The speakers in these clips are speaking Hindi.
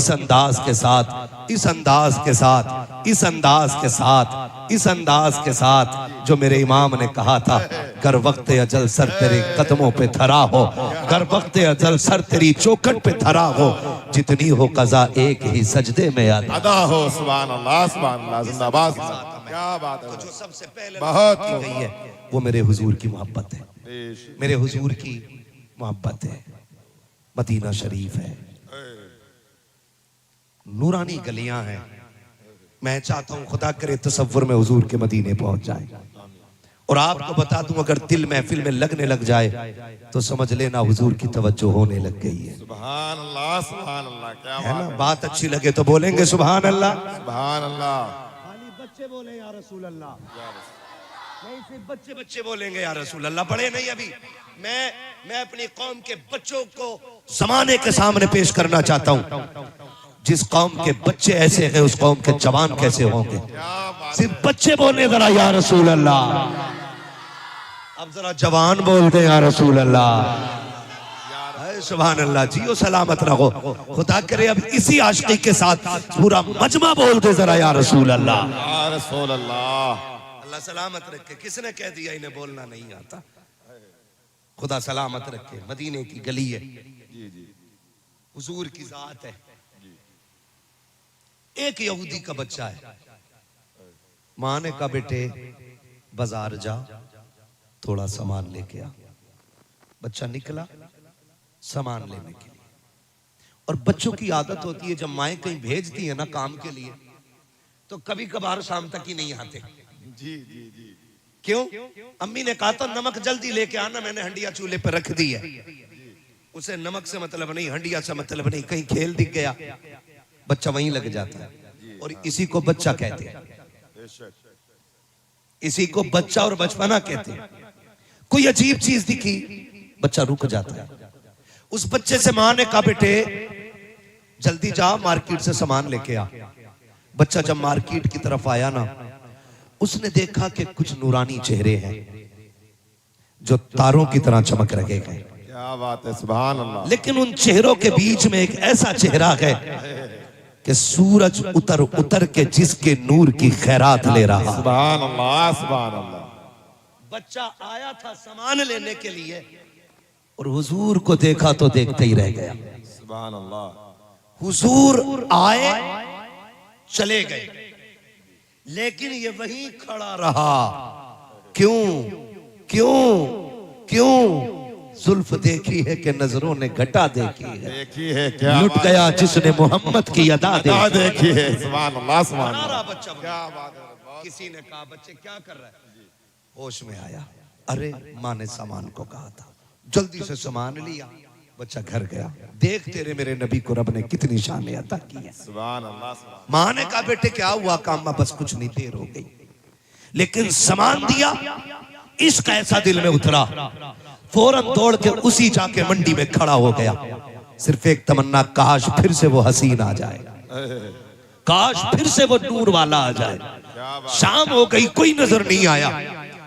इस अंदाज के साथ, इस अंदाज के साथ, इस अंदाज के साथ, इस अंदाज के साथ जो मेरे इमाम ने कहा था, कर वक्त अजल सर तेरे कदमों पे धरा हो, कर वक्त अजल सर तेरी चौखट पे धरा हो, जितनी हो कज़ा एक ही सजदे में अदा हो। सुभान अल्लाह, सुभान अल्लाह, जिंदाबाद। क्या बात है। जो सबसे पहले बहुत की गई है वो मेरे हुजूर की मोहब्बत है, मेरे हुजूर की मोहब्बत है। मदीना शरीफ है, नूरानी गलियां हैं। मैं चाहता हूं खुदा करे तसव्वुर में हुजूर के मदीने पहुंच जाए। और आपको बता दूं, अगर दिल महफिल में लगने लग जाए तो समझ लेना हुजूर की तवज्जो होने लग गई है। सुभान अल्लाह, सुभान अल्लाह। क्या है ना? बात अच्छी लगे तो बोलेंगे सुभान अल्लाह, सुभान अल्लाह। खाली बच्चे बोले या रसूल अल्लाह, नहीं सिर्फ बच्चे बच्चे बोलेंगे या रसूल अल्लाह, बड़े नहीं। अभी मैं अपनी कौम के बच्चों को जमाने के सामने पेश करना चाहता हूं। जिस कौम के बच्चे ऐसे हैं उस कौम के जवान कैसे होंगे। सिर्फ बच्चे बोले जरा या रसूल अल्लाह, अब जरा जवान बोलते या रसूल अल्लाह। सुभान अल्लाह, जियो सलामत रहो। खुदा करे अब इसी आशिकी के साथ पूरा मजमा बोल दे जरा या रसूल अल्लाह, या रसूल अल्लाह। अल्लाह सलामत रखे। किसने कह दिया इन्हें बोलना नहीं आता? खुदा सलामत रखे। मदीने की गली है, हुजूर की जात है। एक यहूदी का बच्चा है, माँ ने कहा बेटे बाजार जा, थोड़ा सामान लेके आ। बच्चा निकला सामान लेने के लिए। और बच्चों की आदत होती है जब माएँ कहीं भेजती है ना काम के लिए, तो कभी कभार शाम तक ही नहीं आते। जी जी जी। क्यों? अम्मी ने कहा था नमक जल्दी लेके आना, मैंने हंडिया चूल्हे पर रख दी है। उसे नमक से मतलब नहीं, हंडिया से मतलब नहीं। कहीं खेल दिख गया, बच्चा वहीं लग जाता है। और इसी को बच्चा कहते हैं, इसी को बच्चा और बचपना कहते हैं। कोई अजीब चीज दिखी, बच्चा रुक जाता है। उस बच्चे से माँ ने कहा बेटे जल्दी जा, मार्केट से सामान लेके आ। बच्चा जब मार्केट की तरफ आया ना, उसने देखा कि कुछ नूरानी चेहरे हैं जो तारों की तरह चमक रहे हैं। क्या बात है, सुभान अल्लाह। लेकिन उन चेहरों के बीच में एक ऐसा चेहरा है कि सूरज उतर उतर के जिसके नूर की खैरात ले रहा। सुभान अल्लाह, सुभान अल्लाह। बच्चा आया था सामान लेने के लिए और हुजूर को देखा तो देखते ही रह गया। सुभान अल्लाह। हुजूर आए चले गए, लेकिन ये वहीं खड़ा रहा। क्यों क्यों क्यों? जुल्फ देखी है कि नजरों ने घटा देखी है, क्या लुट गया जिसने मोहम्मद की अदा देखी है। सुभान अल्लाह, सुभान अल्लाह। बच्चा क्या बात है। किसी ने कहा बच्चे क्या कर रहा है? होश में आया, अरे माँ ने सामान को कहा था, जल्दी से सामान लिया। बच्चा घर गया, देख तेरे मेरे नबी को रब ने कितनी शान अता की है। सुभान अल्लाह। माँ ने कहा बेटे क्या हुआ? काम बस कुछ नहीं, देर हो गई। लेकिन सामान दिया, इश्क ऐसा दिल में उतरा, फौरन दौड़ के उसी जाके मंडी में खड़ा हो गया। सिर्फ एक तमन्ना, काश फिर से वो हसीन आ जाए, काश फिर से वो नूर वाला आ जाए। शाम हो गई, कोई नजर नहीं आया।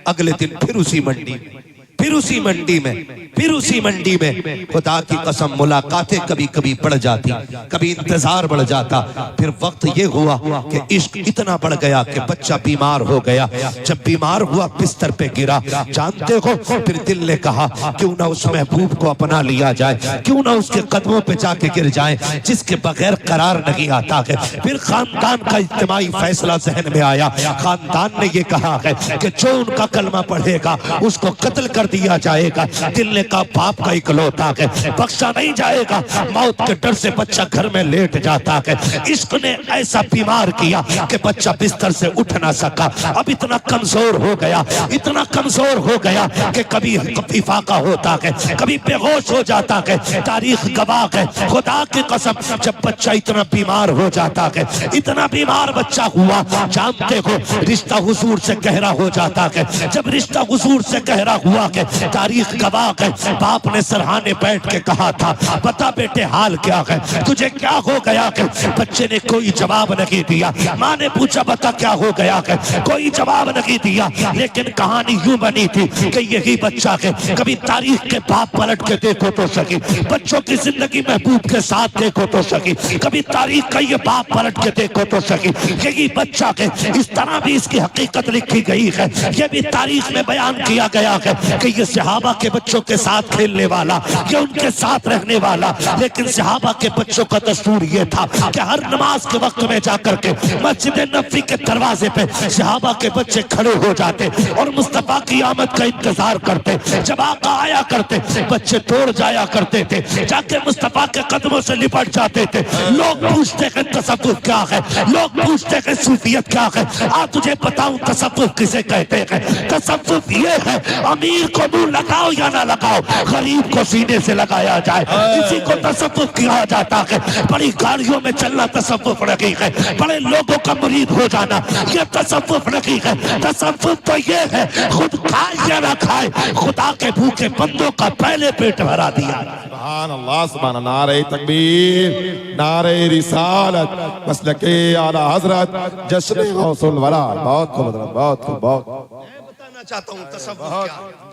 अगले दिन फिर उसी मंडी में, फिर उसी मंडी में, फिर उसी मंडी में। खुदा की कसम मुलाकातें कभी कभी बढ़ जाती, कभी इंतजार बढ़ जाता। फिर वक्त ये हुआ कि इश्क इतना बढ़ गया कि बच्चा बीमार हो गया। जब बीमार हुआ बिस्तर पे गिरा, जानते हो फिर दिल ने कहा क्यों ना उस महबूब को अपना लिया जाए, क्यों ना उसके कदमों पे जाके गिर जाए जिसके बगैर करार नहीं आता है। फिर खानदान का इज्तिमाई फैसला जहन में आया। खानदान ने ये कहा है कि जो उनका कलमा पढ़ेगा उसको कत्ल कर दिया जाएगा। दिल ने कहा बाप का इकलौता है, बख्शा नहीं जाएगा। मौत के डर से बच्चा घर में लेट जाता है। इश्क ने ऐसा बीमार किया कि बच्चा बिस्तर से उठ ना सका। अब इतना कमजोर हो गया, इतना कमजोर हो गया कि कभी फाका होता है, कभी बेहोश हो जाता है। तारीख गवाह है, खुदा की कसम, जब बच्चा इतना बीमार हो जाता है, इतना बीमार बच्चा हुआ, जानते हो रिश्ता हुजूर से गहरा हो जाता है। जब रिश्ता हुजूर से गहरा हुआ है है, तारीख गवाह है, बाप ने सरहाने बैठ के कहा था बता बेटे हाल क्या है, तुझे क्या हो गया है। बच्चे ने कोई जवाब नहीं दिया। माँ ने पूछा बता क्या हो गया है, कोई जवाब नहीं दिया। लेकिन कहानी यूं बनी थी कि यही बच्चा है, कभी तारीख के बाप पलट के देखो तो सकी, बच्चों की जिंदगी महबूब के साथ देखो तो सकी, कभी तारीख का ये बाप पलट के देखो तो सकी, यही बच्चा है। इस तरह भी इसकी हकीकत लिखी गई है, ये भी तारीख में बयान किया गया है कि ये सहाबा के बच्चों के साथ खेलने वाला, ये उनके साथ रहने वाला। लेकिन सहाबा के बच्चों का दस्तूर ये था कि हर नमाज के वक्त में जाकर के मस्जिद नबी के दरवाजे पे सहाबा के बच्चे खड़े हो जाते और मुस्तफा की आमद का इंतजार करते। जब आका आया करते बच्चे तोड़ जाया करते थे, जाके मुस्तफा के कदमों से लिपट जाते थे। लोग पूछते हैं तसव्वुफ क्या है, लोग पूछते हैं सूफियत क्या है। आ तुझे बताऊं तसव्वुफ किसे कहते हैं। तसव्वुफ ये है अमीर को मुंह लगाओ या ना लगाओ, गरीब को सीने से लगाया जाए, इसी को तसव्वुफ कहा जाता है। बड़ी गाड़ियों में चलना तसव्वुफ नहीं है, बड़े लोगों का मुरीद हो जाना ये तसव्वुफ नहीं है। तसव्वुफ तो ये है खुद खाए या ना खाए, खुदा के भूखे बंदों का पहले पेट भरा दिया। सुभान अल्लाह, सुभान अल्लाह, नारे तकबीर, नारे रिसालत, मसलके आला हजरत, जश्न गौसुल वरा। बहुत खूब, बहुत खूब, बहुत। मैं बताना चाहता हूँ तसव्वुफ क्या है।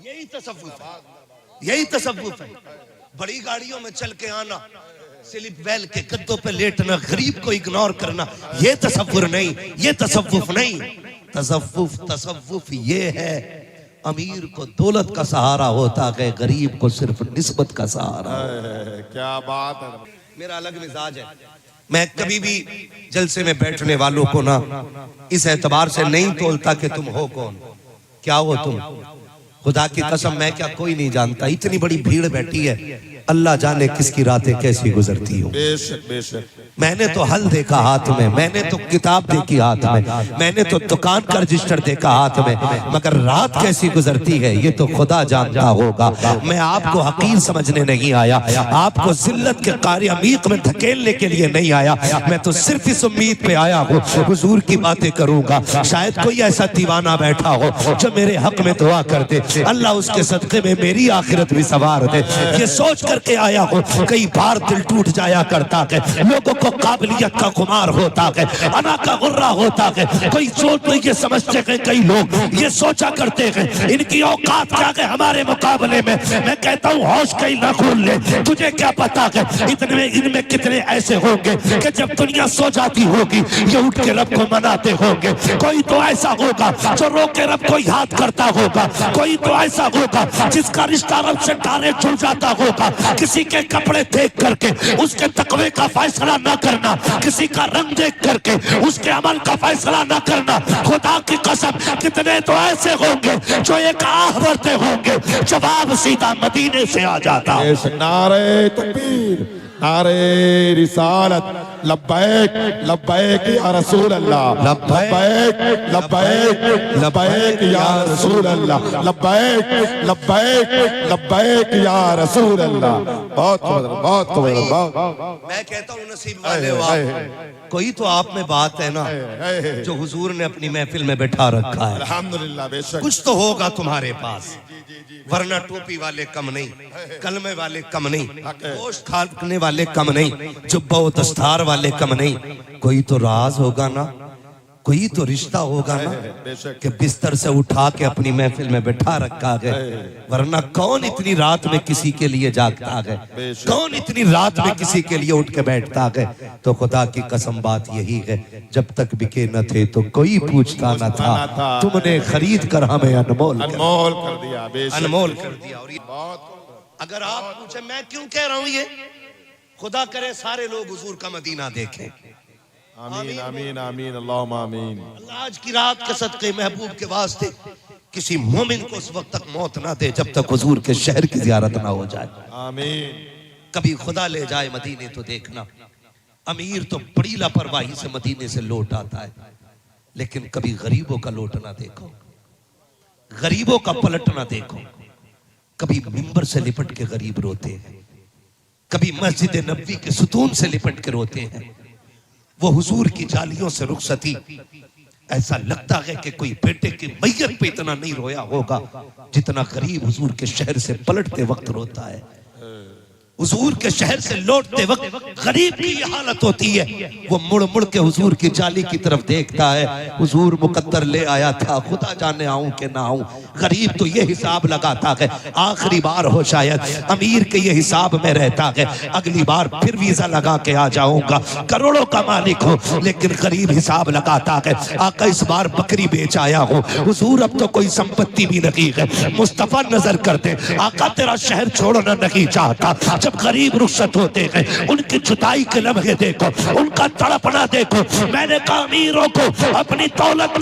यही तसव्वुफ है, यही तसव्वुफ है। बड़ी गाड़ियों में चल के आना, स्लिप वेल के गद्दों पे लेटना, गरीब को इग्नोर करना, ये तसव्वुर नहीं, ये तसव्वुफ नहीं। तसव्वुफ ये है अमीर को दौलत का सहारा होता है, गरीब को सिर्फ निस्बत का सहारा। क्या बात है। मेरा अलग मिजाज है, मैं कभी भी जलसे में बैठने वालों को ना इस एतबार से नहीं तोलता कि तुम हो कौन, क्या हो तुम। खुदा की कसम मैं क्या कोई नहीं जानता। इतनी बड़ी भीड़ बैठी है, अल्लाह जाने किसकी रातें कैसी गुजरती हो। बेशक बेशक। मैंने तो हल देखा हाथ में, मैंने तो किताब देखी हाथ में, मैंने तो दुकान का रजिस्टर देखा हाथ में, मगर रात कैसी गुजरती है ये तो खुदा जानता होगा। मैं आपको हकीर समझने नहीं आया, आपको जिल्लत के कार्य अमीक में धकेलने के लिए नहीं आया। मैं तो सिर्फ इस उम्मीद पे आया हूँ हुजूर की बातें करूंगा। शायद कोई ऐसा दीवाना बैठा हो जो मेरे हक में दुआ कर दे, अल्लाह उसके सदके में मेरी आखिरत भी संवार दे। ये सोच करके आया हूँ, कई बार दिल टूट जाया करता है, लोगों को काबिलियत का खुमार होता है, अना का गुर्रा होता है। कोई सोच तो ये समझते हैं, कई लोग ये सोचा करते हैं इनकी औकात क्या है हमारे मुकाबले में। मैं कहता हूँ होश कहीं ना खोल ले, तुझे क्या पता है इतने इनमें कितने ऐसे होंगे कि जब दुनिया सो जाती होगी ये उठ के रब को मनाते होंगे। कोई तो ऐसा होगा जो रो के रब को याद करता होगा, कोई तो ऐसा होगा जिसका रिश्ता रब से डायरेक्ट जुड़ जाता होगा। किसी के कपड़े देख करके उसके तकवे का फैसला न करना, किसी का रंग देख करके उसके अमल का फैसला न करना। खुदा की कसम कितने तो ऐसे होंगे जो एक आह भरते होंगे, जवाब सीधा मदीने से आ जाता। नारे तकबीर, नारे रिसालत, लब्बैक लब्बैक या रसूल अल्लाह, लब्बैक लब्बैक लब्बैक या रसूल अल्लाह, लब्बैक लब्बैक लब्बैक या रसूल अल्लाह। बहुत बहुत बहुत। मैं कहता हूँ नसीब वाले हो आप, कोई तो आप में बात है ना जो हुजूर ने अपनी महफिल में बैठा रखा है। अल्हम्दुलिल्लाह, बेशक कुछ तो होगा तुम्हारे पास, वरना टोपी वाले कम नहीं, कलमे वाले कम नहीं, गोश्त खाने वाले कम नहीं, जुब्बा व दस्तार वाले कम नहीं। कोई तो राज होगा ना, कोई तो रिश्ता होगा ना कि बिस्तर से उठा के अपनी महफिल में बैठा रखा है। वरना कौन इतनी रात में किसी के लिए जागता है, कौन इतनी रात में किसी के लिए उठ के बैठता है। तो खुदा की कसम बात यही है, जब तक बिके न थे तो कोई पूछता न था, तुमने खरीद कर हमें अनमोल कर दिया, अनमोल कर दिया। और अगर आप पूछे मैं क्यों कह रहा हूं ये, खुदा करे सारे लोग हुजूर का मदीना देखें। आमीन आमीन आमीन, अल्लाहुम्मा आमीन। अल्लाह आज की रात के सदके महबूब के वास्ते किसी मोमिन को उस वक्त तक मौत ना दे जब तक हुजूर के शहर की जियारत ना हो जाए। आमीन। कभी खुदा ले जाए मदीने तो देखना, अमीर तो बड़ी लापरवाही से मदीने से लौट आता है, लेकिन कभी गरीबों का लौटना देखो, गरीबों का पलटना देखो। कभी मिंबर से लिपट के गरीब रोते हैं, कभी मस्जिद नबवी के सुतून से लिपट के रोते हैं। वो हुजूर की जालियों से रुखसती ऐसा लगता है कि कोई बेटे की मैयत पे इतना नहीं रोया होगा जितना गरीब हुजूर के शहर से पलटते वक्त रोता है। हुजूर के शहर से लौटते वक्त गरीब की ये हालत होती है, वो मुड़ मुड़ के हुजूर की जाली की तरफ देखता है, हुजूर मुकद्दर ले आया था, खुदा जाने आऊं कि ना आऊं। गरीब तो ये हिसाब लगाता है आखिरी बार हो शायद, अमीर के ये हिसाब में रहता है अगली बार फिर वीजा लगा के आ जाऊंगा, करोड़ों का मालिक हो। लेकिन गरीब हिसाब लगाता है आका इस बार बकरी बेच आया हूं, हुजूर अब तो कोई संपत्ति भी नहीं है। मुस्तफा नजर करते आका तेरा शहर छोड़ना नहीं चाहता। जब गरीब रुखसत होते हैं उनकी जुदाई के लम्हे देखो, उनका तड़पना देखो। मैंने कहा अमीरों को अपनी दौलत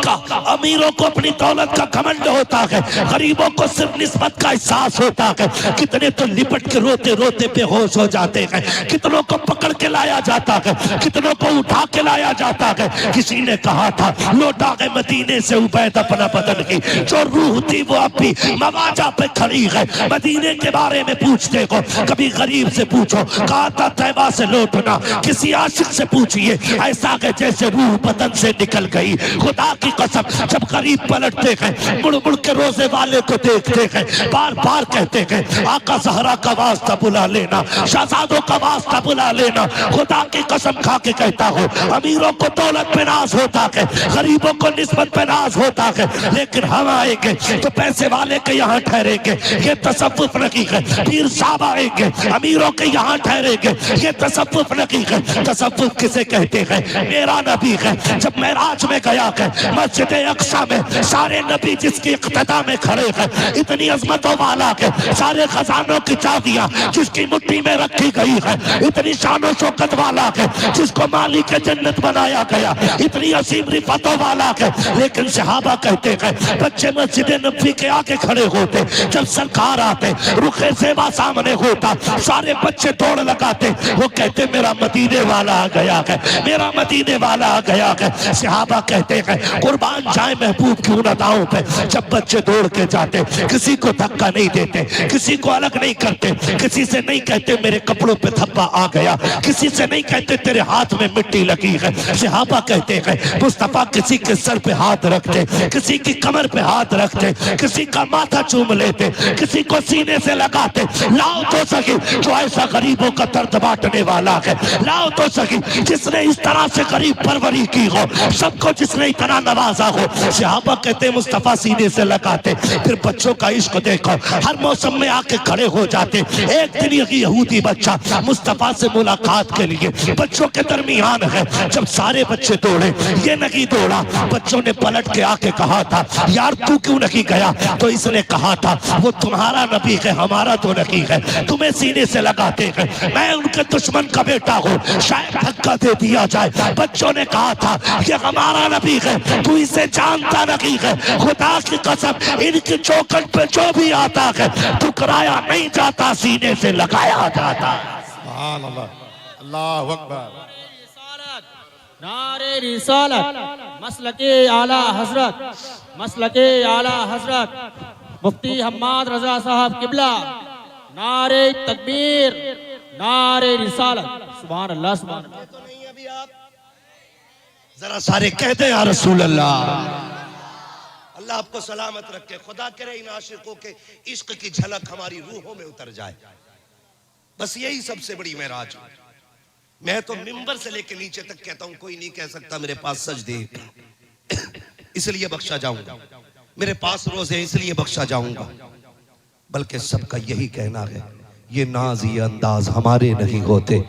का अमीरों को अपनी दौलत का घमंड होता है, गरीबों को सिर्फ निस्बत का एहसास होता है। कितने तो लिपट के रोते रोते बेहोश हो जाते हैं, कितनों को पकड़ के लाया जाता है, कितनों को उठा के लाया जाता है। किसी ने कहा था लौटा के मदीने से उबैद अपना बदन की, जो रूह थी वो अब भी मवाजा पे खड़ी है। मदीने के बारे में पूछते हो, कभी गरीब से पूछो कहा था तैबा से लौटना, किसी आशिक से पूछिए ऐसा है जैसे रूह बदन से निकल गई। खुदा की कसम जब गरीब पलटते हैं मुड़ मुड़ के रोजे वाले को देखते हैं, बार बार कहते हैं आका ज़हरा का वास्ता बुला लेना, शहजादों का वास्ता बुला लेना। खुदा की कसम खा के कहता हूँ अमीरों को दौलत पे नाज होता है, गरीबों को निस्बत पे नाज होता है। लेकिन हम आएंगे तो पैसे वाले के यहाँ ठहरेंगे, ये तसव्वुफ नहीं है। पीर साहब आएंगे अमीरों के यहाँ ठहरेंगे, ये तसव्वुफ नहीं है। तसव्वुफ किसे कहते हैं? मेरा नबी है जब मेराज में गया है मस्जिद अक्सा में, सारे नबी जिसकी इक्तदा में खड़े हैं, इतनी अजमतों वाला है, सारे खजानों की चाबियां जिसकी मुट्ठी में रखी गई है, इतनी शानो शौकत वाला है जिसको मालिक जन्नत बनाया गया, इतनी असीम रिफतों वाला है। लेकिन सहाबा कहते हैं बच्चे मस्जिद नबी के आगे खड़े होते, जब सरकार आते रुखे सेवा सामने होता, सारे बच्चे दौड़ लगाते, वो कहते मेरा मदीने वाला आ गया है, मेरा मदीने वाला आ गया है। सहाबा कहते हैं कुर्बान जाए महबूब की उन अदाओं पे, जब बच्चे दौड़ के जाते किसी को धक्का नहीं देते, किसी को अलग नहीं करते, किसी से नहीं कहते मेरे कपड़ों पे धब्बा आ गया, किसी से नहीं कहते तेरे हाथ में मिट्टी लगी है। सहाबा कहते हैं मुस्तफा किसी के सर पे हाथ रखते, किसी की कमर पे हाथ रखते, किसी का माथा चूम लेते, किसी को सीने से लगाते। लाओ तो सही जो ऐसा गरीबों का दर्द बांटने वाला है, लाओ तो सही जिसने इस तरह से गरीब परवरी की हो, सबको जिसने इतना नवाजा हो। सहाबा कहते मुस्तफा सीने से लगाते, फिर बच्चों का इश्क देखो, हर मौसम में आके खड़े हो जाते। एक दिन ये यहूदी बच्चा मुस्तफा से मुलाकात के लिए बच्चों के दरमियान है, जब सारे बच्चे दौड़े ये नहीं दौड़ा, बच्चों ने पलट के आके कहा था यार तू क्यों नहीं गया? तो इसने कहा था वो तुम्हारा नबी है हमारा तो नहीं है, तुम्हें सीने से लगाते हैं, मैं उनके दुश्मन का बेटा हूँ, शायद धक्का दे दिया जाए। बच्चों ने कहा था ये हमारा नबी है, तू इसे जानता नहीं है, खुदा की कसम इनकी चौखट पे जो भी आता है ठुकराया नहीं जाता, सीने से लगाया जाता। सुभान अल्लाह, अल्लाहु अकबर। नारे रिसालत मसलके आला हजरत, मसलके आला हजरत मुफ्ती हम्माद रजा साहब किबला, नारे तकबीर, नारे रिसालत। सुभान अल्लाह, सुभान अल्लाह। तो नहीं अभी आप जरा सारे कहते या रसूल अल्लाह। अल्लाह आपको सलामत रखे, खुदा करे इन आशिकों के इश्क की झलक हमारी रूहों में उतर जाए, बस यही सबसे बड़ी मेराज। मैं तो मिंबर से लेके नीचे तक कहता हूं कोई नहीं कह सकता मेरे पास सजदे इसलिए बख्शा जाऊंगा, मेरे पास रोजे इसलिए बख्शा जाऊंगा, बल्कि सबका यही कहना है ये नाज ये अंदाज हमारे नहीं होते,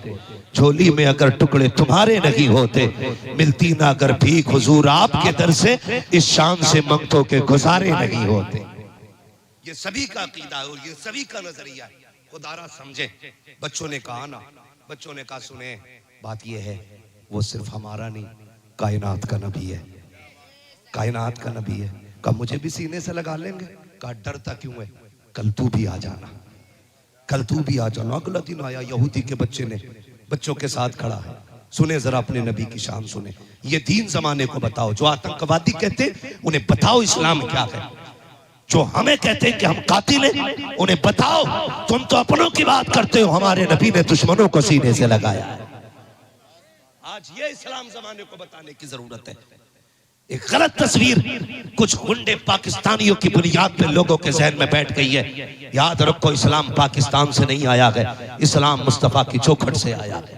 झोली में अगर टुकड़े तुम्हारे नहीं होते, मिलती ना अगर भीख हुजूर आपके दर से, इस शान से मंगतों के गुजारे नहीं होते। ये सभी का अकीदा है, ये सभी का नजरिया है, खुदारा समझे। बच्चों ने कहा ना, बच्चों ने कहा सुने बात ये है वो सिर्फ हमारा नहीं कायनात का नबी है, कायनात का नबी है। कहा मुझे भी सीने से लगा लेंगे? कहा डरता क्यों है, कल तू भी आ जाना, कल तू भी आ जाना। अगला दिन आया, यहूदी के बच्चे ने बच्चों के साथ खड़ा है, सुने जरा अपने नबी की शान सुने, ये दीन जमाने को बताओ, जो आतंकवादी कहते उन्हें बताओ इस्लाम क्या है, जो हमें कहते हैं कि हम कातिल हैं उन्हें बताओ तुम तो अपनों की बात करते हो, हमारे नबी ने दुश्मनों को सीने से लगाया है। आज आज ये इस्लाम जमाने को बताने की जरूरत है। एक गलत तस्वीर कुछ गुंडे पाकिस्तानियों की बुनियाद पे लोगों के जहन में बैठ गई है। याद रखो, इस्लाम पाकिस्तान से नहीं आया है, इस्लाम मुस्तफा की चौखट से आया है।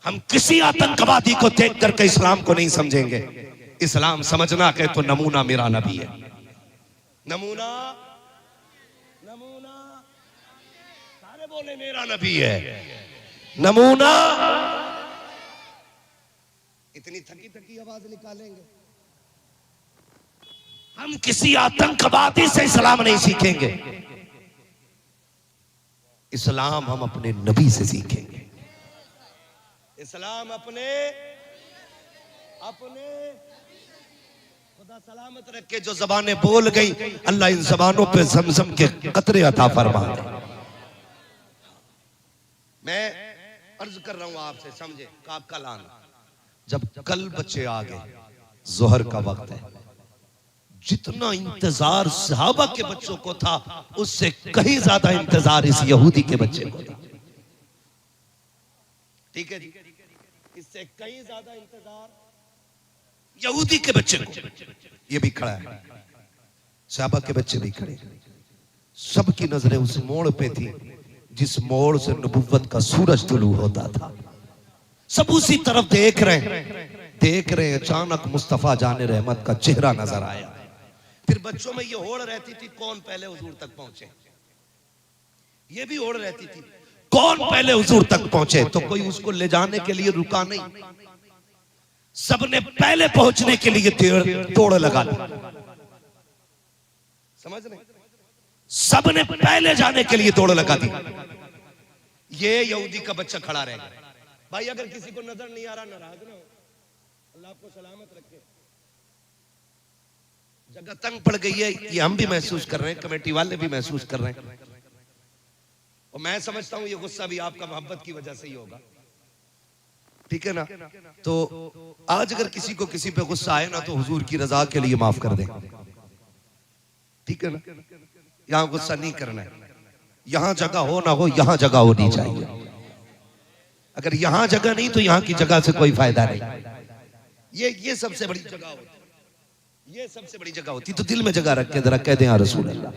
हम किसी आतंकवादी को देख करके इस्लाम को नहीं समझेंगे। इस्लाम समझना है तो नमूना मेरा नबी है। नमूना नमूना सारे बोले मेरा नबी है। नमूना इतनी थकी थकी आवाज निकालेंगे। हम किसी आतंकवादी से इस्लाम नहीं सीखेंगे, इस्लाम हम अपने नबी से सीखेंगे। इस्लाम अपने खुदा सलामत रखे। जो जबानें बोल गई, अल्लाह इन जबानों पे जमजम के कतरे अता फरमा दे। मैं अर्ज कर रहा हूं आपसे, समझे का कल आना। जब कल बच्चे आ गए, जोहर का वक्त है, जितना इंतजार सहाबा के बच्चों को था उससे कहीं ज्यादा इंतजार इस यहूदी के बच्चे को था। ठीक है जी, इससे कहीं ज्यादा इंतजार यहूदी के बच्चे को। ये भी खड़ा है, सहाबा के बच्चे भी खड़े। सबकी नजरें उस मोड़ पे थी जिस मोड़ से नबुव्वत का सूरज तुलू होता था। सब उसी तरफ देख रहे। अचानक मुस्तफा जाने रहमत का चेहरा नजर आया। फिर बच्चों में ये होड़ रहती थी कौन पहले हुजूर तक पहुंचे। ये भी होड़ रहती थी कौन पहले हुजूर तक पहुंचे। तो कोई उसको ले जाने के लिए रुका नहीं, सबने पहले पहुंचने के लिए तोड़ लगा दी। समझ रहे, सबने पहले जाने के लिए तोड़ लगा दी। ये यहूदी का बच्चा खड़ा रहेगा। भाई अगर किसी को नजर नहीं आ रहा, नाराज ना हो, अल्लाह आपको सलामत रखे। जगह तंग पड़ गई है, ये हम भी महसूस कर रहे हैं, कमेटी वाले भी महसूस कर रहे हैं। और मैं समझता हूं ये गुस्सा भी आपका मोहब्बत की वजह से ही होगा। ठीक है ना। तो आज अगर किसी को किसी पे गुस्सा आए ना, तो हुजूर की रजा के लिए माफ कर दें। ठीक है ना। यहां गुस्सा नहीं करना है। यहां जगह हो ना हो, यहां जगह होनी चाहिए। अगर यहां जगह नहीं तो यहां की जगह से कोई फायदा नहीं। ये सबसे बड़ी जगह होती, ये सबसे बड़ी जगह होती। तो दिल में जगह रख के जरा कह दें या रसूल अल्लाह।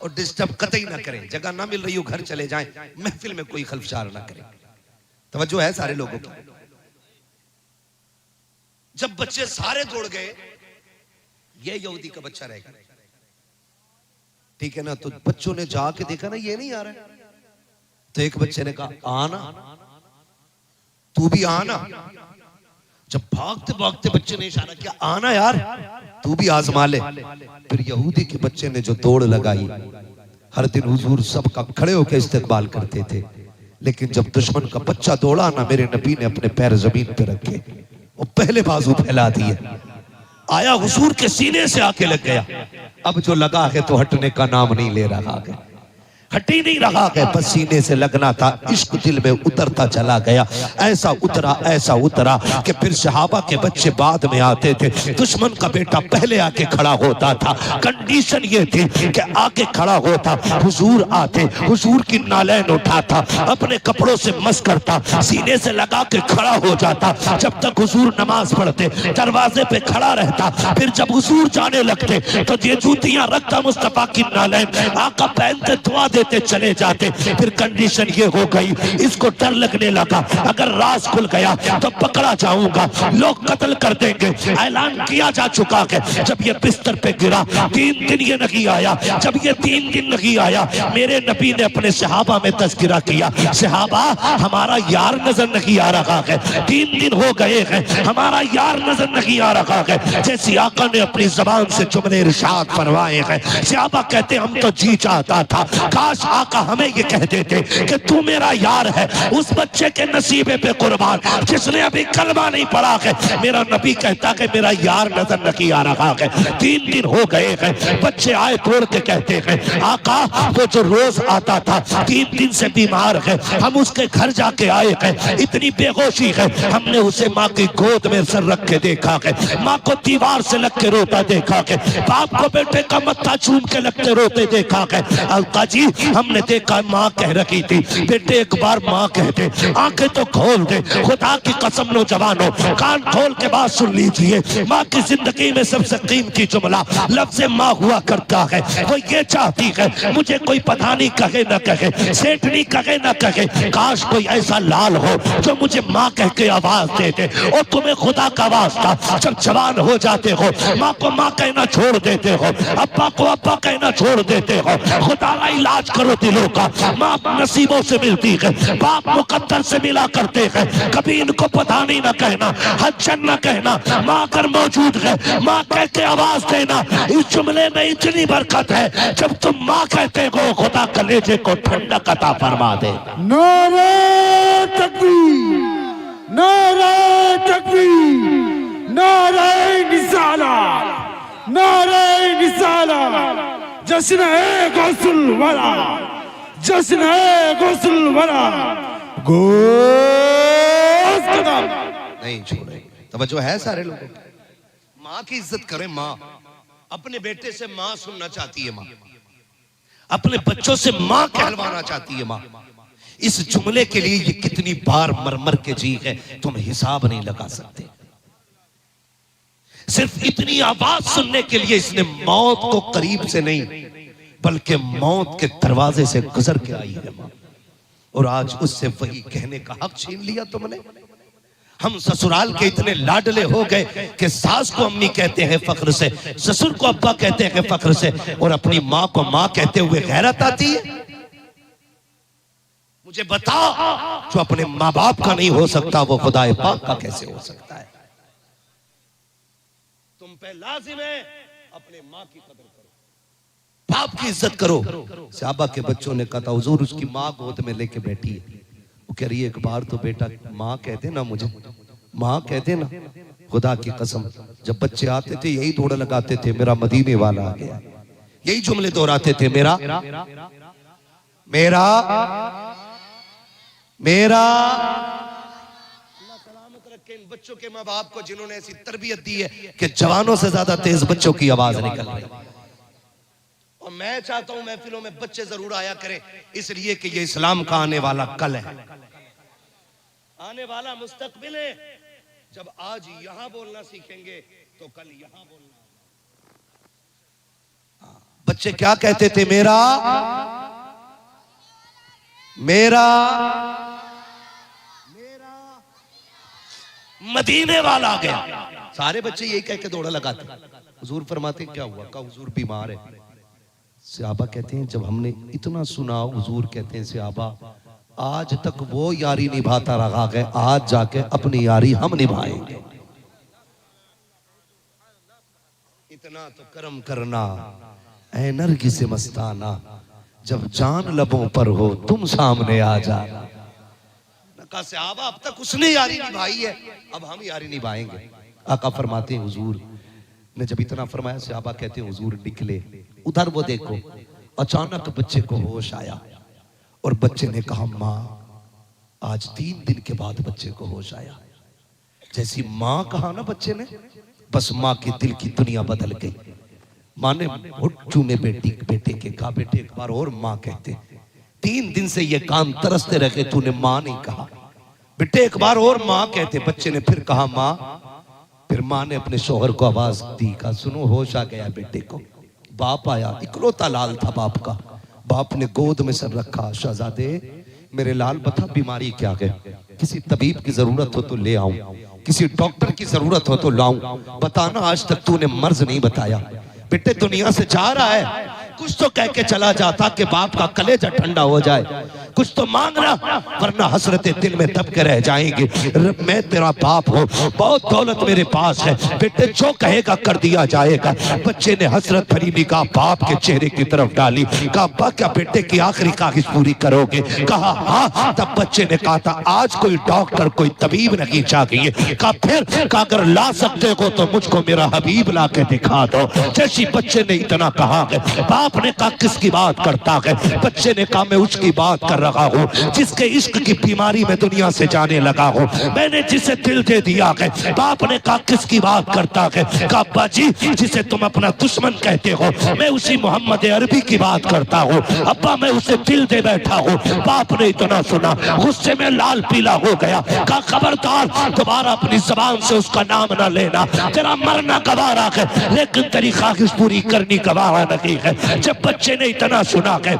और डिस्टर्ब कतई ना करें। जगह ना मिल रही हो, घर चले जाएं। महफिल में कोई खलफशार ना करें। तवज्जो है सारे लोगों की। जब बच्चे सारे दौड़ गए, ये यहूदी का बच्चा रह गया। ठीक है ना। तो बच्चों ने जाके देखा ना, ये नहीं आ रहा है। तो एक बच्चे ने कहा आना, तू भी आना। जब भागते भागते बच्चे ने इशारा किया, आना यार, तू भी आजमा ले। फिर यहूदी के बच्चे ने जो दौड़ लगाई, हर दिन हुजूर सबका खड़े होकर इस्तकबाल करते थे। लेकिन जब दुश्मन का बच्चा दौड़ा ना, मेरे नबी ने अपने पैर जमीन पे रखे और पहले बाजू फैला दिए, आया हुजूर के सीने से आके लग गया। अब जो लगा है तो हटने का नाम नहीं ले रहा है, हट ही नहीं रहा है, पसीने से लगना था। इश्क दिल में उतरता चला गया, ऐसा उतरा कि फिर सहाबा के बच्चे बाद में आते थे, दुश्मन का बेटा पहले आके खड़ा होता था। कंडीशन ये थी कि आगे खड़ा होता, हुजूर आते, हुजूर की नालैन उठाता, अपने कपड़ों से मस करता, सीने से लगा के खड़ा हो जाता। जब तक हुजूर नमाज पढ़ते, दरवाजे पे खड़ा रहता। फिर जब हुजूर जाने लगते तो ये जूतियां रखता मुस्तफा की नालैन, आका पहनते दुआ देते चले जाते। फिर कंडीशन ये हो गई, इसको डर लगने लगा, अगर राज खुल गया तो पकड़ा जाऊंगा, लोग कत्ल कर देंगे। ऐलान किया जा चुका है। जब ये बिस्तर पे गिरा, 3 दिन ये नहीं आया। जब ये 3 दिन नहीं आया, मेरे नबी ने अपने सहाबा में तज़किरा किया, सहाबा हमारा यार नजर नहीं आ रहा है, 3 दिन हो गए हैं, हमारा यार नजर नहीं आ रहा है। जैसे आका ने अपनी जबान से जुमले इरशाद फरमाए हैं, सहाबा कहते हम तो जी चाहता था काश आका हमें ये कह देते कि तू मेरा यार है। उस बच्चे के नसीबे पे कुर्बान जिसने अभी कलमा नहीं पढ़ा है, मेरा नबी कहता है मेरा यार नजर नहीं आ रहा है। 3 दिन हो गए हैं, बच्चे आए तोड़ के कहते हैं आका वो जो रोज आता था 3 दिन से बीमार है, हम उसके घर जाके आए हैं, इतनी बेहोशी है, हमने उसे माँ की गोद में सर रख के देखा है, माँ को दीवार से लग के रोता देखा है, बाप को बेटे का मत्था चूम के लग के रोते देखा है। आका जी हमने देखा माँ कह रही थी बेटे एक बार माँ कहते, आंखें तो खोल दे, खुदा की कसम नौजवानों कान खोल के बात सुन लीजिए। माँ की जिंदगी में सबसे कीमती जुमला लफ्ज़ माँ हुआ करता है। वो ये चाहती है मुझे कोई पठानी कहे न कहे, सेठनी कहे न कहे, काश कोई ऐसा लाल हो जो मुझे माँ कह के आवाज दे दे। और तुम्हें खुदा का वास्ता जब जवान हो जाते हो माँ को माँ कहना छोड़ देते हो, अब्बा को अब्बा कहना छोड़ देते हो। खुदा का इलाज करो दिलों का। माँ नसीबों से मिलती है, बाप मुकद्दर से मिला करते हैं। कभी इनको पठानी न कहना, हजन न कहना। माँ अगर मौजूद है माँ कह के आवाज देना। इस जुमले में इतनी बरकत है जब तुम माँ कहते हो खुदा कलेजे को ठंडक अता फरमा दे। नारे तकबीर, नारे तकबीर, नारे निसाला, नारे निसाला। जश्न है गौसुल वरा, जश्न है गौसुल वरा। गोश्त कदम नहीं छोड़े। तवज्जो है सारे लोगों को। माँ की इज्जत करें। माँ अपने बेटे से माँ सुनना चाहती है, माँ अपने बच्चों से माँ कहलवाना चाहती है। माँ इस जुमले के लिए ये कितनी बार मर मर के जी है तुम हिसाब नहीं लगा सकते। सिर्फ इतनी आवाज सुनने के लिए इसने मौत को करीब से नहीं बल्कि मौत के दरवाजे से गुजर के आई है माँ। और आज उससे वही कहने का हक छीन लिया तुमने। हम ससुराल के इतने लाडले हो गए कि सास को अम्मी कहते हैं फख्र से, ससुर को अब्बा कहते हैं फख्र से, और अपनी माँ को माँ कहते हुए गैरत आती है। मुझे बता जो अपने माँ बाप का नहीं हो सकता वो खुदाए पाक का कैसे हो सकता है। तुम पे लाजिम है अपने माँ की कदर करो, बाप की इज्जत करो। सहाबा के बच्चों ने कहा था हुजूर उसकी माँ गोद में लेके बैठी है, वो कह रही है एक बार तो बेटा माँ कहते ना, मुझे माँ कहते ना। खुदा की कसम जब बच्चे आते थे यही दौड़ लगाते थे मेरा मदीने वाला आ गया, यही जुमले दोहराते थे मेरा मेरा मेरा। अल्लाह सलामत रखे इन बच्चों के माँ बाप को जिन्होंने ऐसी तरबियत दी है कि जवानों से ज्यादा तेज बच्चों की आवाज निकल रही है। और मैं चाहता हूं महफिलों में बच्चे जरूर आया करें, इसलिए कि ये इस्लाम का आने वाला कल है, आने वाला मुस्तकबिल है। जब आज यहां बोलना सीखेंगे तो कल यहां बोलना। बच्चे क्या कहते थे? मेरा मेरा मेरा मदीने वाला आ गया। सारे बच्चे यही कह के दौड़ा लगाते। हुजूर फरमाते क्या हुआ? का हुजूर बीमार है। सहाबा कहते हैं जब हमने इतना सुना, हुजूर कहते हैं सहाबा आज तक वो यारी निभाता रहा है, आज जाके अपनी यारी हम निभाएंगे। इतना तो करम करना ऐ नरगी से मस्ताना, जब जान लबों पर हो तुम सामने आ जाना। कहा सहाबा अब तक उसने यारी निभाई है, अब हम यारी निभाएंगे। आका फरमाते हैं हुजूर ने जब इतना फरमाया, सहाबा कहते हैं हुजूर निकले, उधर वो देखो अचानक बच्चे को होश आया और बच्चे ने कहा माँ। आज 3 दिन के बाद बच्चे को होश आया। जैसी माँ कहा ना बच्चे ने, बस माँ के दिल की दुनिया बदल गई। माँ ने चूमे बेटे के कहा बेटे एक बार और माँ कहते। 3 दिन से ये कान तरसते रहे, तूने माँ नहीं कहा, बेटे एक बार और माँ कहते। बच्चे ने फिर कहा माँ। फिर माँ ने अपने शोहर को आवाज दी, कहा सुनो होश आ गया बेटे को। बाप आया, इकलौता लाल था बाप का। बाप ने गोद में सर रखा, शहजादे मेरे लाल बता बीमारी क्या है? किसी तबीब की जरूरत हो तो ले आऊं, किसी डॉक्टर की जरूरत हो तो लाऊं, बताना आज तक तूने मर्ज नहीं बताया। बेटे दुनिया से जा रहा है, कुछ तो कह के चला जाता कि बाप का कलेजा ठंडा हो जाए, कुछ तो मांगना वरना हसरतें दिल में दब के रह जाएंगी। मैं तेरा बाप हूँ, बहुत दौलत मेरे पास है, बेटे जो कहेगा कर दिया जाएगा। बच्चे ने हसरत भरी निगाह बाप के चेहरे की तरफ डाली, कहा बा क्या बेटे की आखिरी ख्वाहिश पूरी करोगे? कहा हाँ। तब बच्चे ने कहा था आज कोई डॉक्टर कोई तबीब नहीं चाहिए। कहा फिर? कहा अगर ला सकते हो तो मुझको मेरा हबीब ला के दिखा दो। जैसी बच्चे ने इतना कहा है, बाप ने कहा किसकी बात करता है? बच्चे ने कहा मैं उसकी बात कर रहा हूँ, जिसके इश्क की बीमारी में दुनिया से जाने लगा हूँ, मैंने जिसे दिल दे दिया है। बाप ने कहा किसकी बात करता है? कहा अब्बा जी, जिसे तुम अपना दुश्मन कहते हो, मैं उसी मोहम्मद अरबी की बात करता हूँ। अब्बा मैं उसे दिल दे बैठा हूँ। बाप ने इतना सुना, गुस्से में लाल पीला हो गया। कहा खबरदार, दोबारा अपनी जबान से उसका नाम ना लेना, तेरा मरना गवारा है, लेकिन तेरी ख्वाहिश पूरी करनी गवारा नहीं है। जब बच्चे ने इतना सुना है,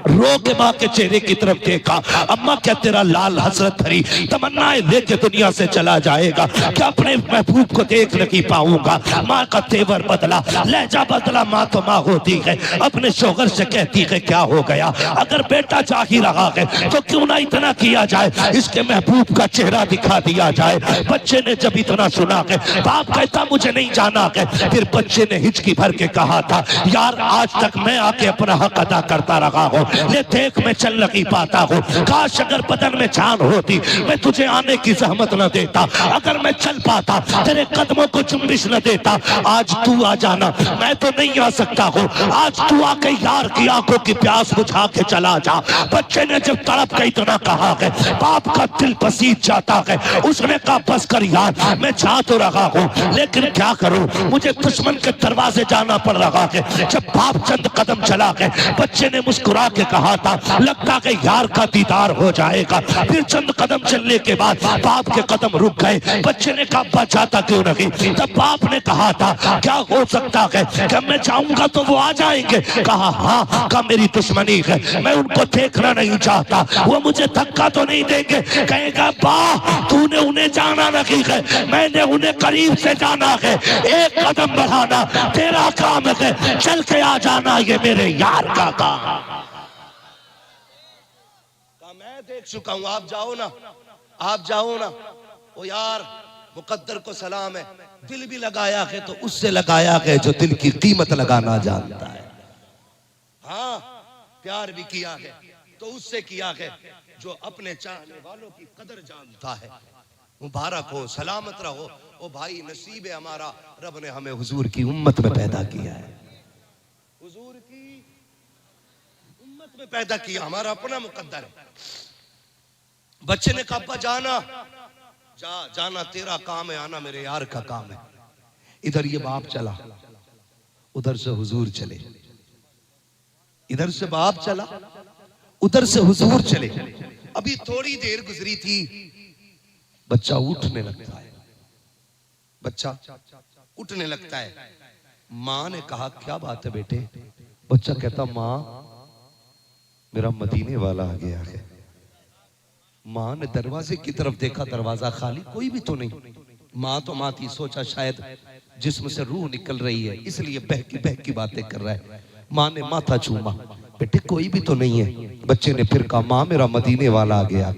रो के माँ के चेहरे की तरफ देखा। अम्मा क्या तेरा लाल हसरत भरी तमन्नाएं लेके दुनिया से चला जाएगा? क्या अपने महबूब को देख नहीं पाऊंगा? माँ का तेवर बदला, लहजा बदला। माँ तो माँ होती है, अपने शोहर से कहती है क्या हो गया? अगर बेटा जा ही रहा है तो क्यों ना इतना किया जाए, इसके महबूब का चेहरा दिखा दिया जाए। बच्चे ने जब इतना सुना है, बाप कहता मुझे नहीं जाना है। फिर बच्चे ने हिचकी भर के कहा था, यार आज तक मैं आके अपना हक अदा करता रहा हूँ, ले देख मैं चल नहीं पाता हूँ। काश अगर बदन में जान होती मैं तुझे आने की जहमत न देता, अगर मैं चल पाता तेरे कदमों को चुम्बिश न देता। आज तू आ जाना, मैं तो नहीं आ सकता हूँ। आज तू आके यार की आंखों की प्यास बुझा के चला जा। बच्चे ने जब तड़प के इतना कहा है, बाप का दिल पसीज जाता है। उसने कहा बस कर यार, मैं जा तो रहा हूँ, लेकिन क्या करूँ, मुझे दुश्मन के दरवाजे जाना पड़ रहा है। जब बाप चंद कदम चला है, बच्चे ने मुस्कुरा के कहा था, लगता है यार का दीदार हो जाएगा। फिर चंद कदम चलने के बाद बाप के कदम रुक गए। बच्चे ने कहा बचाता क्यों नहीं? तब बाप ने कहा था क्या हो सकता है कि मैं चाहूंगा तो वो आ जाएंगे? कहा हाँ, का मेरी दुश्मनी है, मैं उनको देखना नहीं चाहता, वो मुझे धक्का तो नहीं देंगे? कहेगा वाह, तूने उन्हें जाना नहीं है, मैंने उन्हें करीब से जाना है। एक कदम बढ़ाना तेरा काम है, चल के आ जाना ये मेरे यार का काम। मैं देख चुका हूं, आप जाओ ना, आप जाओ ना। ओ यार, मुकद्दर को सलाम है, दिल भी लगाया है तो उससे लगाया है जो दिल की कीमत लगाना जानता है। हाँ, प्यार भी किया है तो उससे किया है जो अपने चाहने वालों की कदर जानता है। मुबारक हो, सलामत रहो। ओ भाई, नसीब है हमारा, रब ने हमें हुजूर की उम्मत में पैदा किया है, हुजूर की उम्मत में पैदा किया, हमारा अपना मुकद्दर है। बच्चे ने कहा जाना, जाना तेरा काम है, आना मेरे यार का काम है। इधर ये बाप चला, उधर से हुजूर चले, इधर से बाप चला, उधर से हुजूर चले। अभी थोड़ी देर गुजरी थी, बच्चा उठने लगता है, बच्चा उठने लगता है। माँ ने कहा क्या बात है बेटे? बच्चा कहता माँ, मेरा मदीने वाला आ गया है। माँ ने दरवाजे की तरफ देखा, दरवाजा खाली, कोई भी तो नहीं। माँ तो माँ थी, सोचा शायद जिस्म से रूह निकल रही है इसलिए बहकी बातें कर रहा है। माँ ने माथा चूमा, बेटे कोई भी तो नहीं है। बच्चे ने फिर कहा माँ, मेरा मदीने वाला आ गया।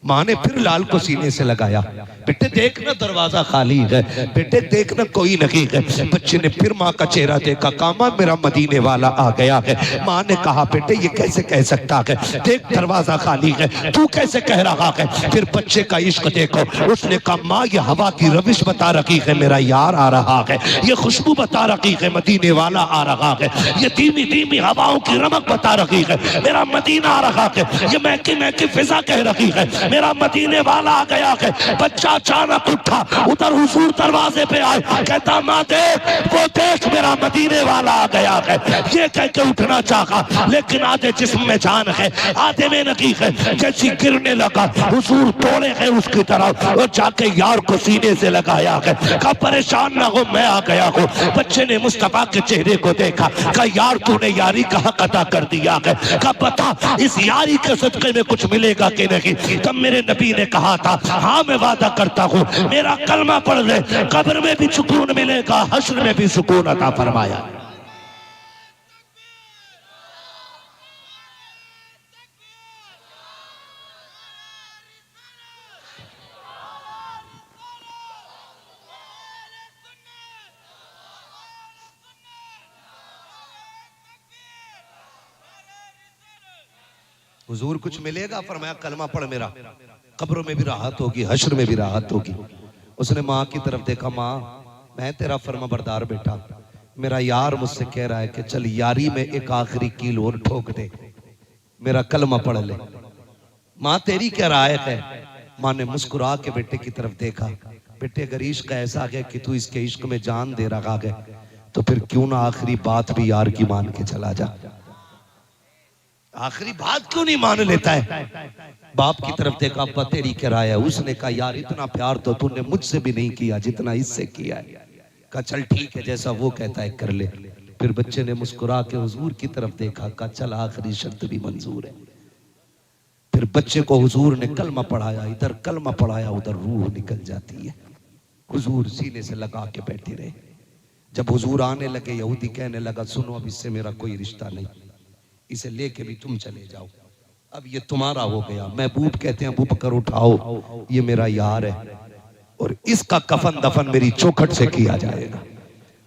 माँ ने फिर लाल को सीने से लगाया, बेटे देखना दरवाजा खाली है, बेटे देखना कोई नहीं है। बच्चे ने फिर माँ का चेहरा देखा, कहा माँ, मेरा मदीने वाला आ गया है। माँ ने कहा बेटे ये कैसे कह सकता है, देख दरवाजा खाली है, तू कैसे कह रहा है? फिर बच्चे का इश्क देखो, उसने कहा माँ, ये हवा की रविश बता रही है, मेरा यार आ रहा है। ये खुशबू बता रही है, मदीने वाला आ रहा है। ये धीमी धीमी हवाओं की रमक बता रही है, मेरा मदीना आ रहा है। ये महकी महकी फिजा कह रही है, मेरा मदीने वाला आ गया है। बच्चा अचानक उठा, उधर हुजूर दरवाजे पे आए, कहता माँ देख, वो देख मेरा मदीने वाला आ गया है। ये कह के उठना चाहा, लेकिन आधे जिस्म में जान है, आधे में नहीं है। जैसी गिरने लगा, हुजूर तोड़े है उसकी तरफ और जाके यार को सीने से लगाया है। कहा परेशान ना हो, मैं आ गया हूँ। बच्चे ने मुस्तफा के चेहरे को देखा, कहा यार तूने यारी का हक अदा कर दिया है। कहा बता इस यारी के सदके में कुछ मिलेगा कि नहीं? तब मेरे नबी ने कहा था हाँ मैं वादा करता हूँ, मेरा कलमा पढ़ ले, कब्र में भी सुकून मिलेगा, हश्र में भी सुकून अता फरमाया। हुजूर कुछ मिलेगा? फरमाया कलमा पढ़ मेरा, कब्रों में भी राहत होगी, हश्र में भी राहत होगी। उसने माँ की तरफ देखा, माँ मैं तेरा फर्मा बरदार बेटा, मेरा यार मुझसे कह रहा है कि चल यारी में एक आखिरी कील और ठोक दे। मेरा कलमा पढ़ ले। माँ तेरी क्या राय है? माँ ने मुस्कुरा के बेटे की तरफ देखा। बेटे अगर इश्क ऐसा है कि तू इसके इश्क में जान दे रहा है तो फिर क्यों ना आखिरी बात भी यार की मान के चला जा। आखिरी बात क्यों नहीं मान लेता है? बाप की तरफ देखा, अब्बा तेरी क्या राय है? उसने कहा यार इतना प्यार तो तूने मुझसे भी नहीं किया जितना इससे किया है। कहा चल ठीक है, जैसा वो कहता है कर ले। फिर बच्चे ने मुस्कुरा के हुजूर की तरफ देखा, कहा चल आखिरी शर्त भी मंजूर है। फिर बच्चे को हुजूर ने कलमा पढ़ाया, इधर कलमा पढ़ाया उधर रूह निकल जाती है। हुजूर सीने से लगा के बैठे रहे। जब हुजूर आने लगे, यहूदी कहने लगा सुनो अब इससे मेरा कोई रिश्ता नहीं, इसे लेके भी तुम चले जाओ, अब ये तुम्हारा हो गया। महबूब कहते हैं अबू बकर उठाओ, ये मेरा यार है और इसका कफन दफन मेरी चौखट से किया जाएगा।